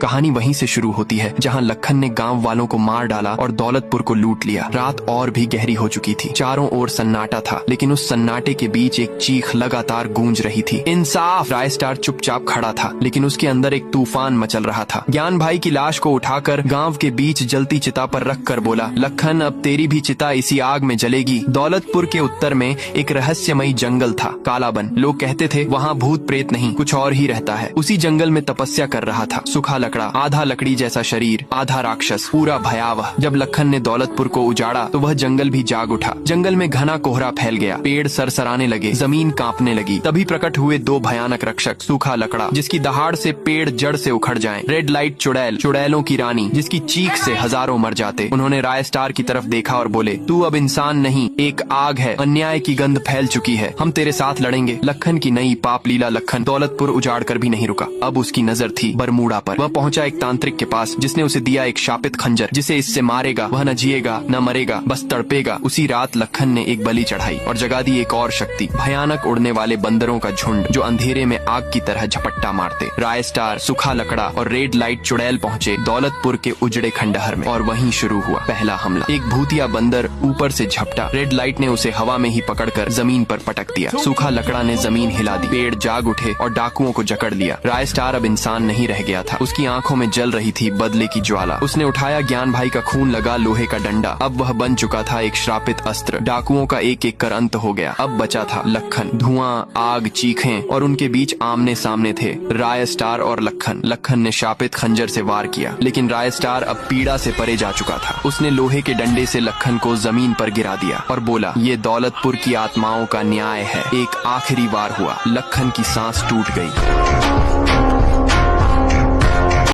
कहानी वहीं से शुरू होती है जहां लखन ने गांव वालों को मार डाला और दौलतपुर को लूट लिया। रात और भी गहरी हो चुकी थी, चारों ओर सन्नाटा था, लेकिन उस सन्नाटे के बीच एक चीख लगातार गूंज रही थी, इंसाफ। रायस्टार चुपचाप खड़ा था, लेकिन उसके अंदर एक तूफान मचल रहा था। ज्ञान भाई की लाश को उठाकर गांव के बीच जलती चिता पर रख कर बोला, लखन अब तेरी भी चिता इसी आग में जलेगी। दौलतपुर के उत्तर में एक रहस्यमयी जंगल था, कालाबन। लोग कहते थे वहाँ भूत प्रेत नहीं, कुछ और ही रहता है। उसी जंगल में तपस्या कर रहा था सूखा लकड़ा, आधा लकड़ी जैसा शरीर, आधा राक्षस, पूरा भयावह। जब लखन ने दौलतपुर को उजाड़ा तो वह जंगल भी जाग उठा। जंगल में घना कोहरा फैल गया, पेड़ सरसराने लगे, जमीन कांपने लगी। तभी प्रकट हुए दो भयानक रक्षक, सूखा लकड़ा जिसकी दहाड़ से पेड़ जड़ से उखड़ जाएं, रेड लाइट चुड़ैल, चुड़ैलों की रानी जिसकी चीख से हजारों मर जाते। उन्होंने रायस्टार की तरफ देखा और बोले, तू अब इंसान नहीं, एक आग है, अन्याय की गंध फैल चुकी है, हम तेरे साथ लड़ेंगे। लखन की नई पाप लीला। लखन दौलतपुर उजाड़ कर भी नहीं रुका। अब उसकी नजर थी बरमूडा पर। वह पहुंचा एक तांत्रिक के पास, जिसने उसे दिया एक शापित खंजर, जिसे इससे मारेगा वह न जिएगा न मरेगा, बस तड़पेगा। उसी रात लखन ने एक बलि चढ़ाई और जगा दी एक और शक्ति, भयानक उड़ने वाले बंदरों का झुंड जो अंधेरे में आग की तरह झपट्टा मारते। रायस्टार, सूखा लकड़ा और रेड लाइट चुड़ैल पहुंचे दौलतपुर के उजड़े खंडहर में, और वहीं शुरू हुआ पहला हमला। एक भूतिया बंदर ऊपर से झपटा, रेड लाइट ने उसे हवा में ही पकड़कर जमीन पर पटक दिया। सूखा लकड़ा ने जमीन हिला दी, पेड़ जाग उठे और डाकुओं को जकड़ लिया। रायस्टार अब इंसान नहीं रह गया था, उसकी आंखों में जल रही थी बदले की ज्वाला। उसने उठाया ज्ञान भाई का खून लगा लोहे का डंडा। अब वह बन चुका था एक श्रापित अस्त्र। डाकुओं का एक एक कर अंत हो गया। अब बचा था लखन। धुआं, आग, चीखें, और उनके बीच आमने सामने थे रायस्टार और लखन। लखन ने शापित खंजर से वार किया, लेकिन रायस्टार अब पीड़ा से परे जा चुका था। उसने लोहे के डंडे से लखन को जमीन पर गिरा दिया और बोला, ये दौलतपुर की आत्माओं का न्याय है। एक आखिरी वार हुआ, लखन की सांस टूट गई।